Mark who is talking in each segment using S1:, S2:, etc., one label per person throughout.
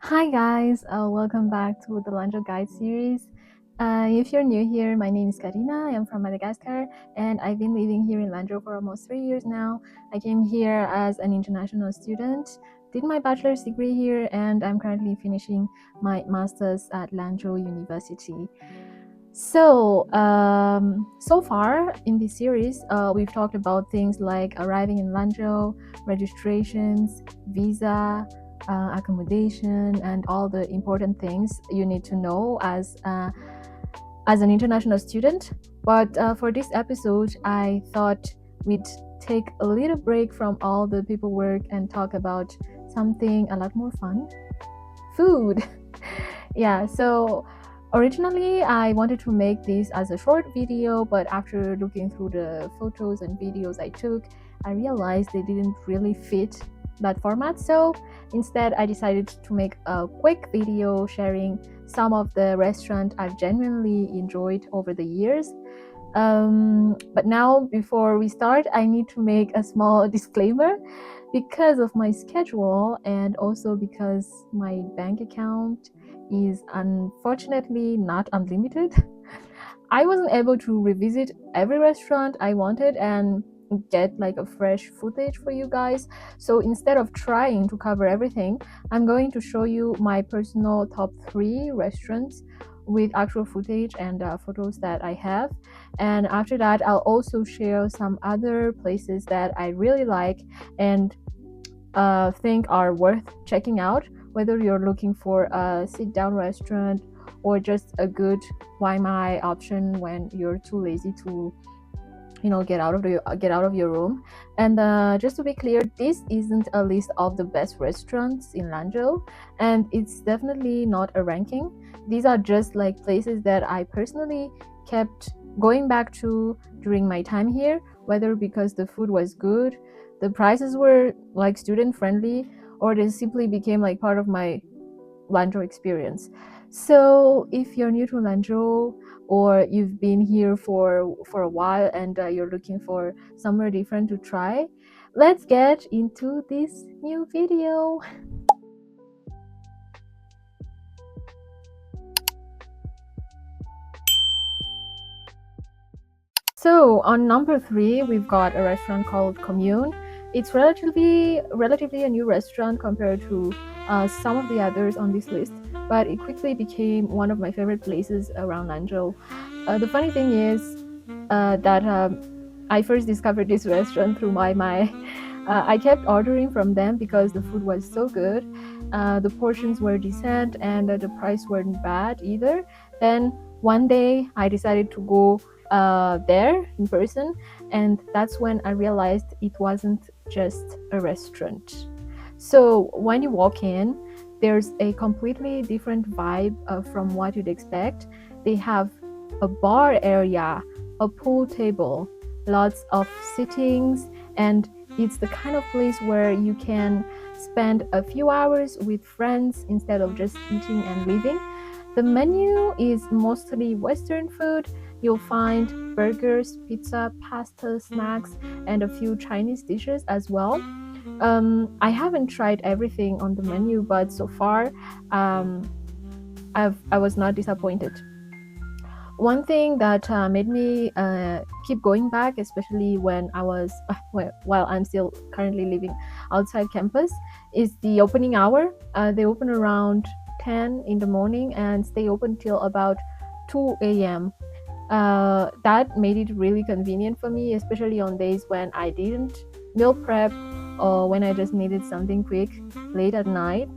S1: Hi guys, welcome back to the Lanzhou Guide series. If you're new here, my name is Karina. I'm from Madagascar and I've been living here in Lanzhou for almost 3 years now. I came here as an international student, did my bachelor's degree here, and I'm currently finishing my master's at Lanzhou University. So far in this series, we've talked about things like arriving in Lanzhou, registrations, visa, accommodation, and all the important things you need to know as an international student. But for this episode, I thought we'd take a little break from all the paperwork and talk about something a lot more fun: food. Yeah, so originally I wanted to make this as a short video, but after looking through the photos and videos I took, I realized they didn't really fit that format. So instead I decided to make a quick video sharing some of the restaurants I've genuinely enjoyed over the years. But now, before we start, I need to make a small disclaimer. Because of my schedule and also because my bank account is unfortunately not unlimited, I wasn't able to revisit every restaurant I wanted and get like a fresh footage for you guys. So instead of trying to cover everything, I'm going to show you my personal top 3 restaurants with actual footage and photos that I have. And after that, I'll also share some other places that I really like and think are worth checking out, whether you're looking for a sit-down restaurant or just a good Waimai option when you're too lazy to get out of your room. And just to be clear, this isn't a list of the best restaurants in Lanzhou, and it's definitely not a ranking. These are just like places that I personally kept going back to during my time here, whether because the food was good, the prices were like student friendly, or they simply became like part of my Lanzhou experience. So if you're new to Lanzhou, or you've been here for a while and you're looking for somewhere different to try, let's get into this new video. So on number 3, we've got a restaurant called COMMUNE. It's relatively a new restaurant compared to some of the others on this list, but it quickly became one of my favorite places around Lanzhou. The funny thing is that I first discovered this restaurant through my I kept ordering from them because the food was so good. The portions were decent and the price weren't bad either. Then one day I decided to go there in person, and that's when I realized it wasn't just a restaurant. So when you walk in, there's a completely different vibe from what you'd expect. They have a bar area, a pool table, lots of sittings, and it's the kind of place where you can spend a few hours with friends instead of just eating and leaving. The menu is mostly Western food. You'll find burgers, pizza, pasta, snacks, and a few Chinese dishes as well. I haven't tried everything on the menu, but so far I was not disappointed. One thing that made me keep going back, especially when I was while I'm still currently living outside campus, is the opening hour. They open around 10 in the morning and stay open till about 2 a.m. That made it really convenient for me, especially on days when I didn't meal prep or when I just needed something quick late at night.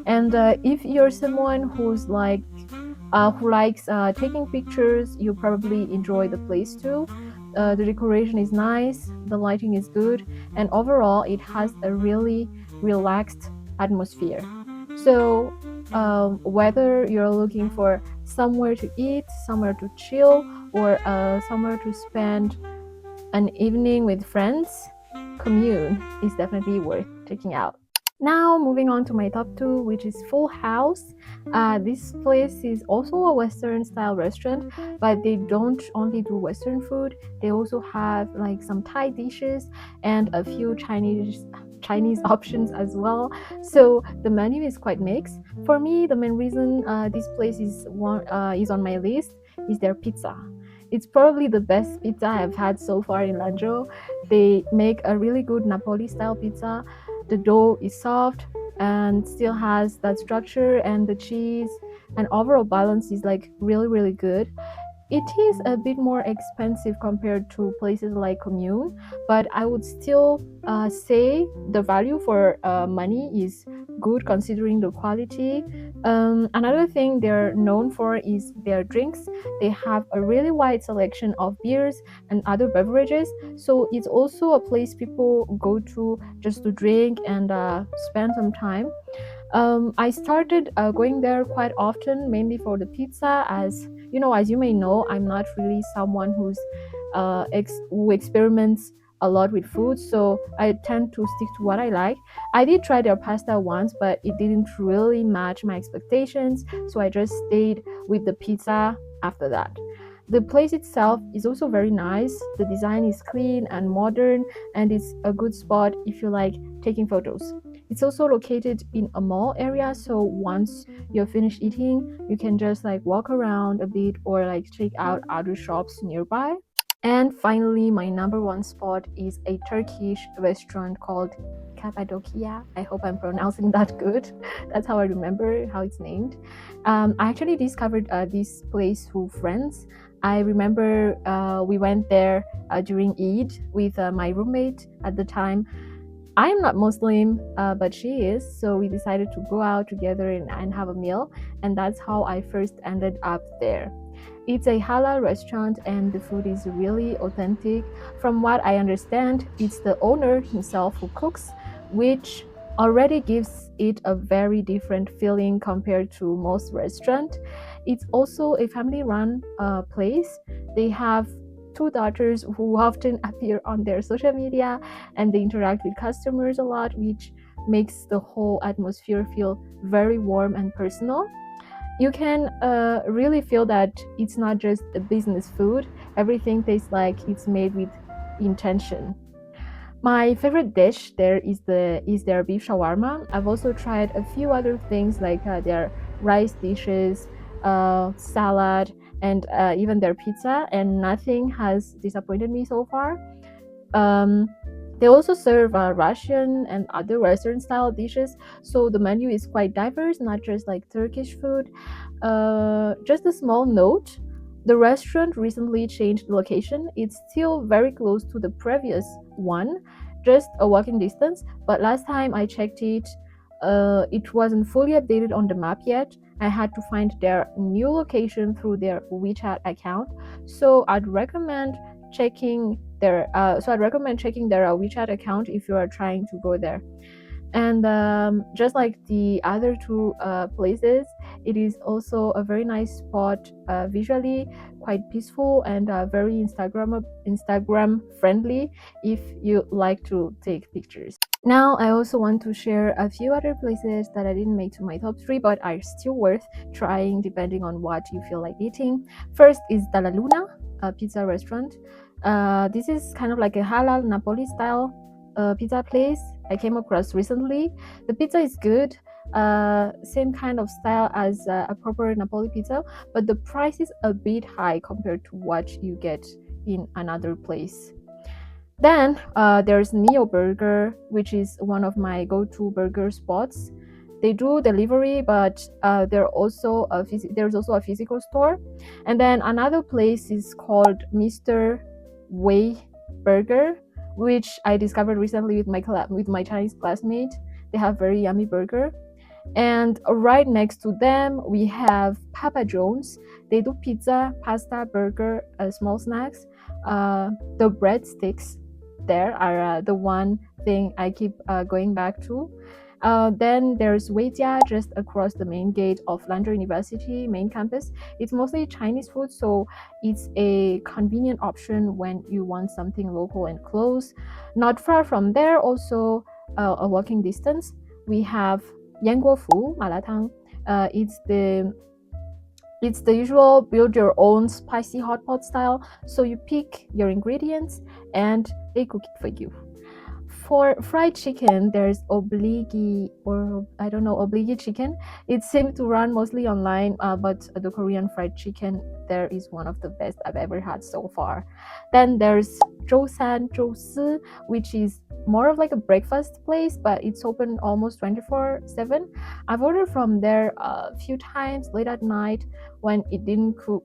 S1: And if you're someone who's like who likes taking pictures, you probably enjoy the place too. The decoration is nice, the lighting is good, and overall it has a really relaxed atmosphere. So whether you're looking for somewhere to eat, somewhere to chill, or somewhere to spend an evening with friends, COMMUNE is definitely worth checking out. Now moving on to my top 2, which is Fullhouse. This place is also a Western style restaurant, but they don't only do Western food. They also have like some Thai dishes and a few Chinese Chinese options as well. So the menu is quite mixed. For me, the main reason this place is on my list is their pizza. It's probably the best pizza I've had so far in Lanzhou. They make a really good Napoli style pizza. The dough is soft and still has that structure, and the cheese and overall balance is like really good. It is a bit more expensive compared to places like COMMUNE, but I would still say the value for money is good considering the quality. Another thing they're known for is their drinks. They have a really wide selection of beers and other beverages, so it's also a place people go to just to drink and spend some time. I started going there quite often, mainly for the pizza. As you may know, I'm not really someone who experiments a lot with food, so I tend to stick to what I like. I did try their pasta once, but it didn't really match my expectations, so I just stayed with the pizza after that. The place itself is also very nice. The design is clean and modern, and it's a good spot if you like taking photos. It's also located in a mall area, so once you're finished eating, you can just like walk around a bit or like check out other shops nearby. And finally, my number one spot is a Turkish restaurant called Capadochia. I hope I'm pronouncing that good. That's how I remember how it's named. I actually discovered this place through friends. I remember we went there during Eid with my roommate at the time. I am not Muslim, but she is, so we decided to go out together and have a meal, and that's how I first ended up there. It's a halal restaurant and the food is really authentic. From what I understand, it's the owner himself who cooks, which already gives it a very different feeling compared to most restaurants. It's also a family-run place. They have two daughters who often appear on their social media, and they interact with customers a lot, which makes the whole atmosphere feel very warm and personal. You can really feel that it's not just a business food. Everything tastes like it's made with intention. My favorite dish there is their beef shawarma. I've also tried a few other things like their rice dishes, salad, and even their pizza, and nothing has disappointed me so far. They also serve Russian and other Western style dishes, so the menu is quite diverse, not just like Turkish food. Just a small note, the restaurant recently changed location. It's still very close to the previous one, just a walking distance, but last time I checked it, it wasn't fully updated on the map yet. I had to find their new location through their WeChat account, so I'd recommend checking their WeChat account if you are trying to go there. And just like the other two places, it is also a very nice spot, visually quite peaceful and very Instagram friendly if you like to take pictures. Now I also want to share a few other places that I didn't make to my top 3 but are still worth trying depending on what you feel like eating. First is Dalla Luna, a pizza restaurant. This is kind of like a halal Napoli style pizza place I came across recently. The pizza is good, same kind of style as a proper Napoli pizza, but the price is a bit high compared to what you get in another place. Then there's Neoburger, which is one of my go-to burger spots. They do delivery, but there's also a physical store. And then another place is called Mr. Wei Burger, which I discovered recently with my Chinese classmate. They have very yummy burger. And right next to them, we have Papa John's. They do pizza, pasta, burger, small snacks. The breadsticks there are the one thing I keep going back to. Then there's Weijia just across the main gate of Lanzhou University main campus. It's mostly Chinese food, so it's a convenient option when you want something local and close. Not far from there, also a walking distance, we have Yanguofu malatang. It's the usual build your own spicy hot pot style, so you pick your ingredients and they cook it for you. For fried chicken, there's Obligi, or I don't know, Obligi Chicken. It seems to run mostly online, but the Korean fried chicken there is one of the best I've ever had so far. Then there's Zhousanzhousi, which is more of like a breakfast place, but it's open almost 24/7. I've ordered from there a few times late at night when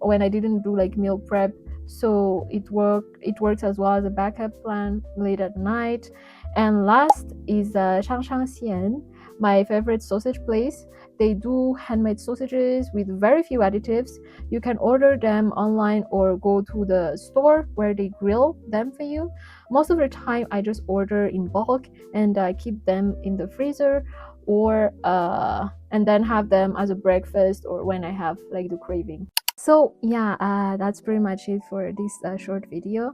S1: when I didn't do like meal prep, so it works as well as a backup plan late at night. And last is Shangshangxian, my favorite sausage place. They do handmade sausages with very few additives. You can order them online or go to the store where they grill them for you. Most of the time I just order in bulk and keep them in the freezer, or and then have them as a breakfast or when I have like the craving. So yeah, that's pretty much it for this short video.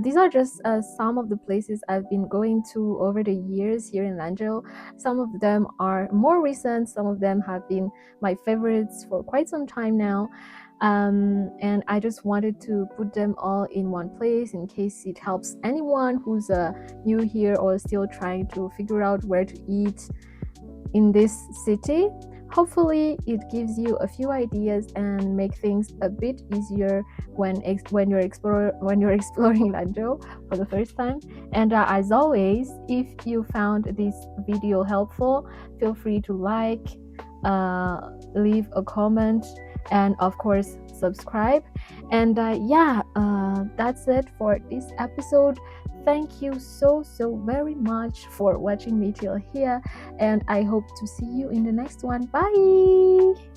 S1: These are just some of the places I've been going to over the years here in Lanzhou. Some of them are more recent, some of them have been my favorites for quite some time now. And I just wanted to put them all in one place in case it helps anyone who's new here or still trying to figure out where to eat in this city. Hopefully it gives you a few ideas and make things a bit easier when you're exploring Lanzhou for the first time. And as always, if you found this video helpful, feel free to like, leave a comment, and of course subscribe. And that's it for this episode. Thank you so very much for watching me till here, and I hope to see you in the next one. Bye.